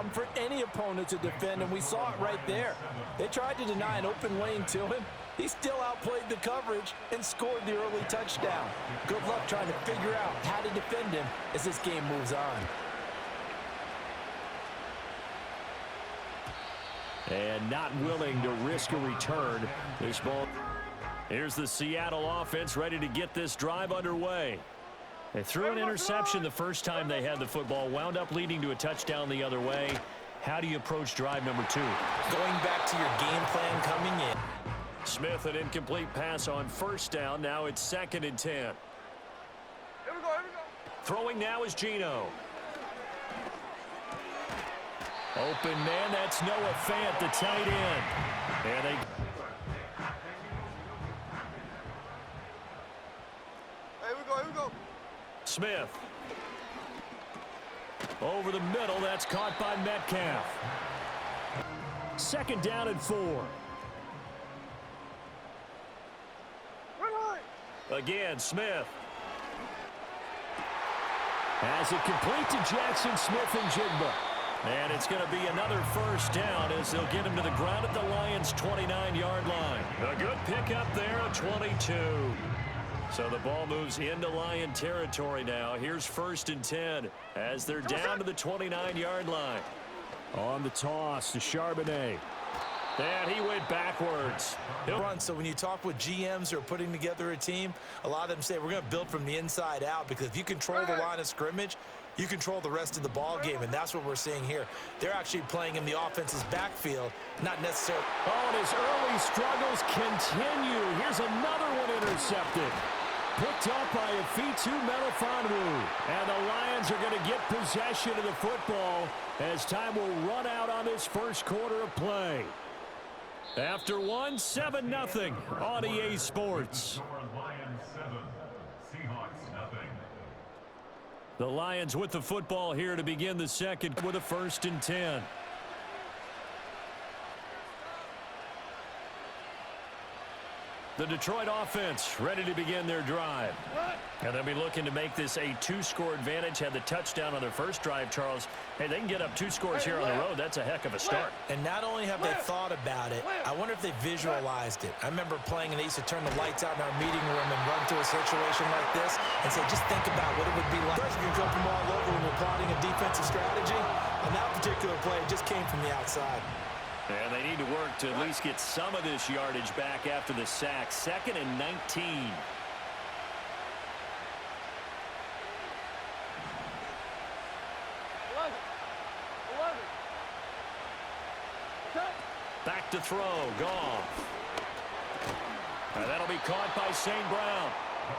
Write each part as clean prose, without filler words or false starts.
problem for any opponent to defend, and we saw it right there. They tried to deny an open lane to him. He still outplayed the coverage and scored the early touchdown. Good luck trying to figure out how to defend him as this game moves on. And not willing to risk a return. This ball. Here's the Seattle offense ready to get this drive underway. They threw an interception the first time they had the football, wound up leading to a touchdown the other way. How do you approach drive number 2? Going back to your game plan coming in. Smith, an incomplete pass on first down. Now it's 2nd and 10. Here we go. Throwing now is Geno. Open man, that's Noah Fant, the tight end. And they... Here we go. Smith. Over the middle, that's caught by Metcalf. 2nd down and 4. Again, Smith. Has it complete to Jackson Smith and Jigba. And it's going to be another first down as they'll get him to the ground at the Lions' 29-yard line. A good pickup there, a 22. So the ball moves into Lion territory now. Here's 1st and 10 as they're down to the 29-yard line. On the toss to Charbonnet. And he went backwards. So when you talk with GMs who are putting together a team, a lot of them say we're going to build from the inside out, because if you control the line of scrimmage, you control the rest of the ball game, and that's what we're seeing here. They're actually playing in the offense's backfield, not necessarily. Oh, and his early struggles continue. Here's another one intercepted. Picked up by Afitu Melifonwu. And the Lions are going to get possession of the football as time will run out on this first quarter of play. After 1, 7-0 on EA Sports. Lions 7, Seahawks nothing. The Lions with the football here to begin the second with a 1st and 10. The Detroit offense ready to begin their drive. And they'll be looking to make this a 2-score advantage. Had the touchdown on their first drive, Charles. Hey, they can get up 2 scores here on the road. That's a heck of a start. And not only have they thought about it, I wonder if they visualized it. I remember playing, and they used to turn the lights out in our meeting room and run to a situation like this and say, just think about what it would be like. You can come from all over when you're plotting a defensive strategy. On that particular play, it just came from the outside. And they need to work to at least get some of this yardage back after the sack. 2nd and 19. Back to throw. Goff. And that'll be caught by St. Brown.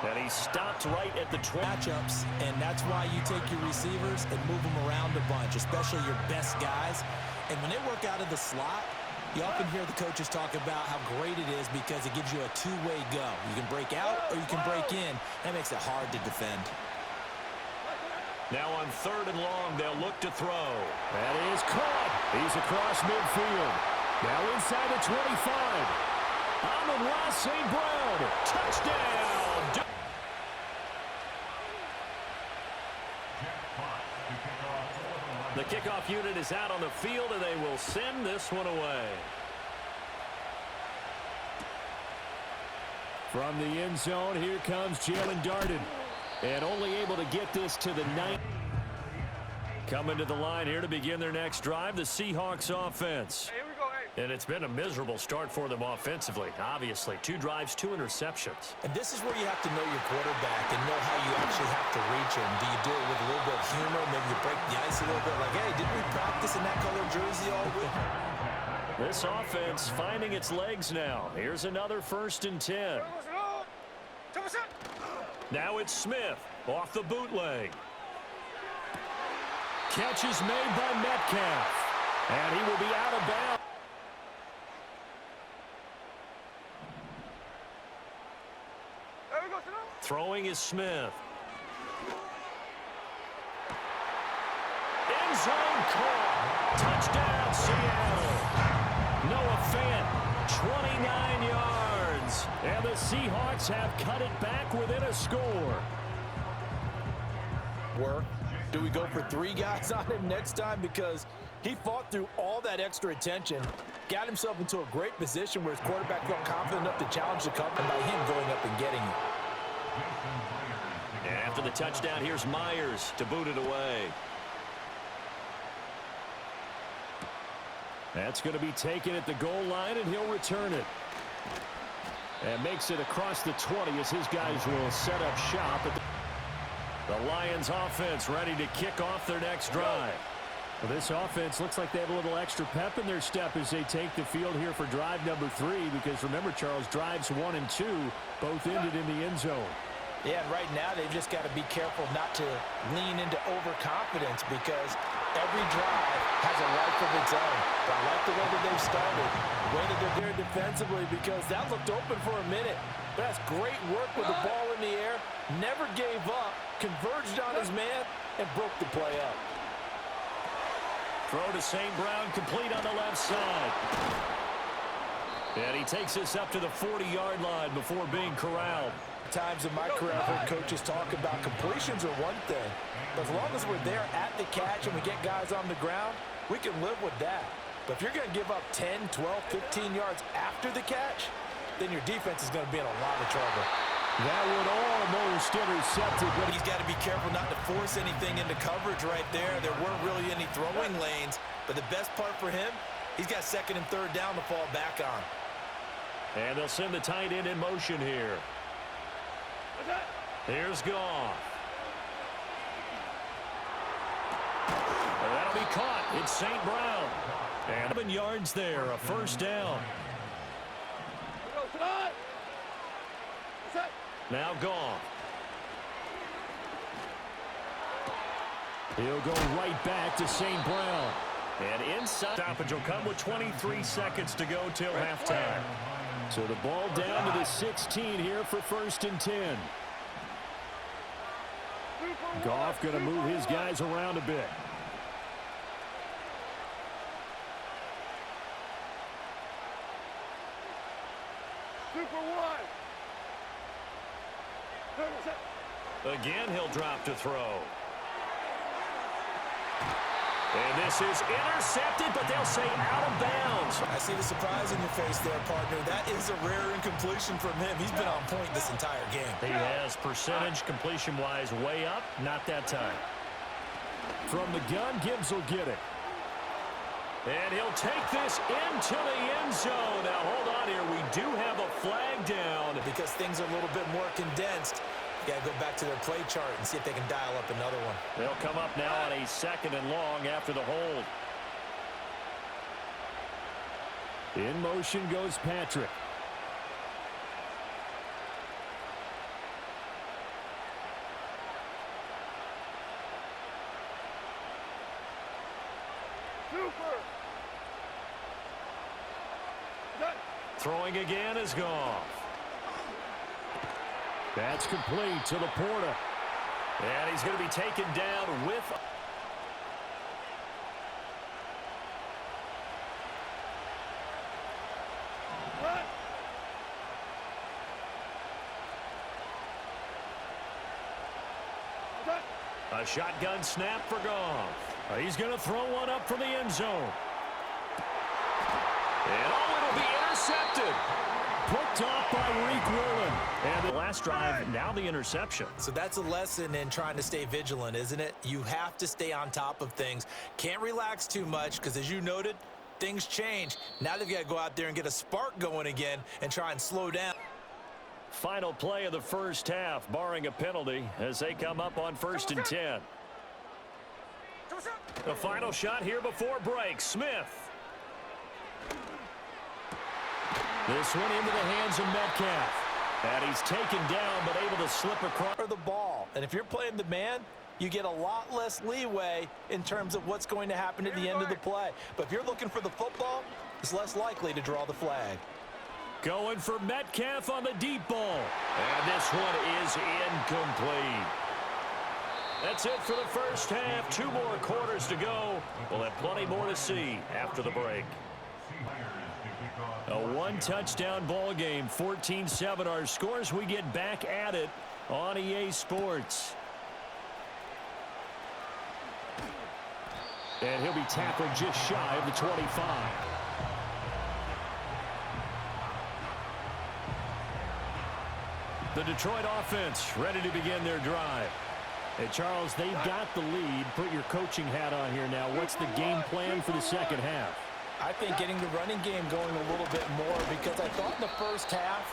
And he stopped right at the matchups, and that's why you take your receivers and move them around a bunch, especially your best guys. And when they work out of the slot, you often hear the coaches talk about how great it is because it gives you a two-way go. You can break out or you can break in. That makes it hard to defend. Now on 3rd and long, they'll look to throw. That is caught. He's across midfield. Now inside the 25. Amon-Ra St. Brown. Touchdown. The kickoff unit is out on the field, and they will send this one away. From the end zone, here comes Jalen Darden. And only able to get this to the 9. Coming to the line here to begin their next drive, the Seahawks offense. Hey, here we go, hey. And it's been a miserable start for them offensively, obviously. 2 drives, 2 interceptions. And this is where you have to know your quarterback and know how you actually have to reach him. Do you do it with a little bit of humor? Maybe you break the ice a little bit like, hey, didn't we practice in that color jersey all week? This offense finding its legs now. Here's another 1st and 10. Now it's Smith off the bootleg. Catch is made by Metcalf. And he will be out of bounds. Throwing is Smith. End zone caught. Touchdown, Seattle. Noah Fant, 29 yards. And the Seahawks have cut it back within a score. Do we go for 3 guys on him next time? Because He fought through all that extra attention, got himself into a great position where his quarterback felt confident enough to challenge the cover, and by him going up and getting it. And after the touchdown, here's Myers to boot it away. That's going to be taken at the goal line, and he'll return it. And makes it across the 20 as his guys will set up shop. The Lions offense ready to kick off their next drive. Well, this offense looks like they have a little extra pep in their step as they take the field here for drive number 3, because remember, Charles, drives 1 and 2 both ended in the end zone. Yeah, and right now they've just got to be careful not to lean into overconfidence, because every drive has a life of its own. But I like the way that they've started, the way that they're there defensively, because that looked open for a minute. But that's great work with the ball in the air, never gave up, converged on his man, and broke the play up. Throw to St. Brown, complete on the left side. And he takes this up to the 40-yard line before being corralled. Times in my career I've heard coaches talk about completions are one thing, but as long as we're there at the catch and we get guys on the ground, we can live with that. But if you're going to give up 10, 12, 15 yards after the catch, then your defense is going to be in a lot of trouble. That would almost intercepted, but he's got to be careful not to force anything into coverage right there. There weren't really any throwing lanes, but the best part for him, he's got 2nd and 3rd down to fall back on. And they'll send the tight end in motion here. Here's Goff. That'll be caught. It's St. Brown. And 7 yards there, a first down. Now Goff. He'll go right back to St. Brown. And inside stoppage will come with 23 seconds to go till halftime. So the ball down to the 16 here for 1st and 10. Goff going to move his guys around a bit. Again, he'll drop to throw. And this is intercepted, but they'll say out of bounds. I see the surprise in your face there, partner. That is a rare incompletion from him. He's been on point this entire game. He has percentage completion-wise way up. Not that time. From the gun, Gibbs will get it. And he'll take this into the end zone. Now, hold on here. We do have a flag down. Because things are a little bit more condensed, you got to go back to their play chart and see if they can dial up another one. They'll come up now on a 2nd and long after the hold. In motion goes Patrick. Throwing again is Goff. That's complete to Laporta. And he's going to be taken down with... A shotgun snap for Goff. He's going to throw one up from the end zone. And it'll be intercepted. Picked off by Reek Woolen. And the last drive, now the interception. So that's a lesson in trying to stay vigilant, isn't it? You have to stay on top of things. Can't relax too much because, as you noted, things change. Now they've got to go out there and get a spark going again and try and slow down. Final play of the first half, barring a penalty, as they come up on 1st and 10. The final shot here before break. Smith. This one into the hands of Metcalf. And he's taken down, but able to slip across the ball. And if you're playing the man, you get a lot less leeway in terms of what's going to happen at the end of the play. But if you're looking for the football, it's less likely to draw the flag. Going for Metcalf on the deep ball. And this one is incomplete. That's it for the first half. 2 more quarters to go. We'll have plenty more to see after the break. A 1-touchdown ball game, 14-7 our scores. We get back at it on EA Sports. And he'll be tackled just shy of the 25. The Detroit offense ready to begin their drive. Hey, Charles, they've got the lead. Put your coaching hat on here now. What's the game plan for the second half? I think getting the running game going a little bit more, because I thought in the first half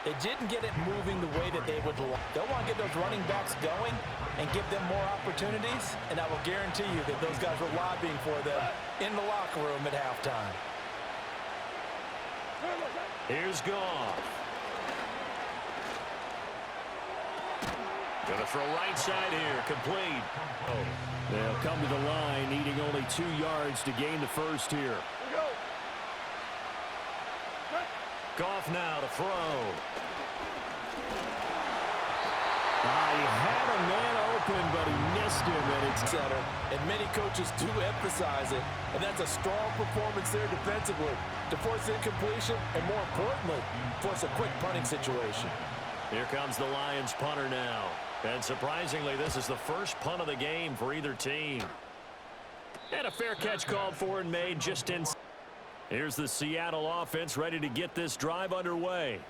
they didn't get it moving the way that they would like. They'll want to get those running backs going and give them more opportunities, and I will guarantee you that those guys were lobbying for them in the locker room at halftime. Here's Goff. Gonna throw right side here, complete. Oh. They'll come to the line, needing only 2 yards to gain the first here. Goff now to throw. He had a man open, but he missed him, and it's center. And many coaches do emphasize it, and that's a strong performance there defensively to force incompletion, and more importantly, force a quick punting situation. Here comes the Lions punter now. And surprisingly, this is the first punt of the game for either team. And a fair catch called for and made just in. Here's the Seattle offense ready to get this drive underway.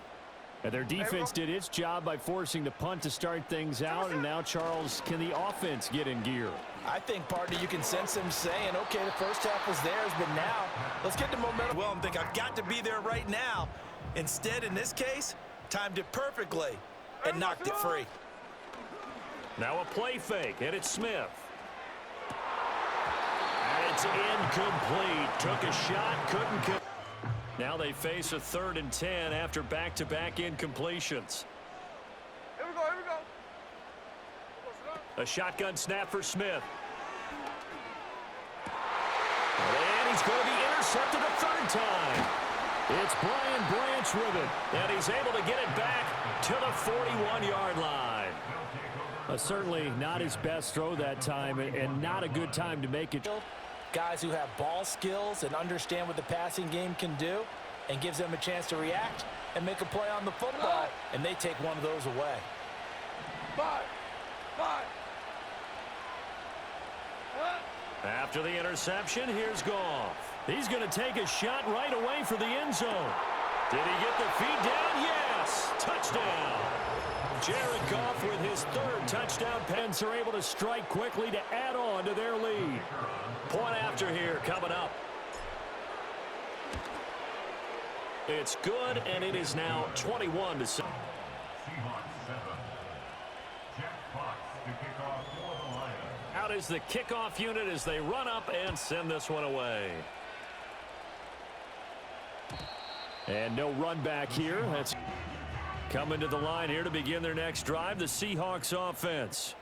And their defense did its job by forcing the punt to start things out. And now, Charles, can the offense get in gear? I think, partner, you can sense them saying, okay, the first half was theirs, but now let's get the momentum. Well, I'm thinking I've got to be there right now. Instead, in this case, timed it perfectly and knocked it free. Now a play fake, and it's Smith. And it's incomplete. Took a shot, couldn't. Now they face a 3rd and 10 after back-to-back incompletions. Here we go, here we go. A shotgun snap for Smith. And he's going to be intercepted a 3rd time. It's Brian Branch with it. And he's able to get it back to the 41-yard line. Certainly not his best throw that time, and not a good time to make it. Guys who have ball skills and understand what the passing game can do, and gives them a chance to react and make a play on the football, and they take one of those away. 5. After the interception, here's Goff. He's going to take a shot right away for the end zone. Did he get the feet down? Yes! Touchdown! Jared Goff with his 3rd touchdown. Pens are able to strike quickly to add on to their lead. Point after here coming up. It's good, and it is now 21-7. Seahawks 7. Jack Fox to kick off for the Lions. Out is the kickoff unit as they run up and send this one away. And no run back here. That's coming to the line here to begin their next drive, the Seahawks offense.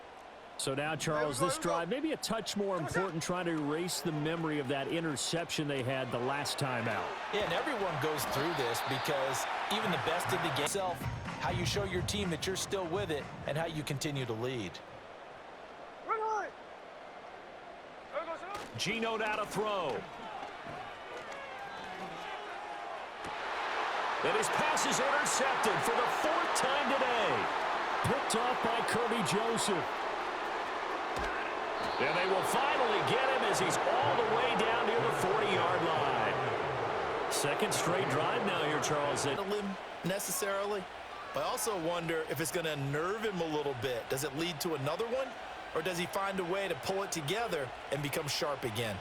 So now, Charles, this drive maybe a touch more important, trying to erase the memory of that interception they had the last time out. Yeah, and everyone goes through this, because even the best in the game itself, how you show your team that you're still with it and how you continue to lead. Geno now to throw. And his pass is intercepted for the 4th time today. Picked off by Kirby Joseph. And they will finally get him as he's all the way down near the 40-yard line. 2nd straight drive now here, Charles. Necessarily, but I also wonder if it's going to nerve him a little bit. Does it lead to another one, or does he find a way to pull it together and become sharp again?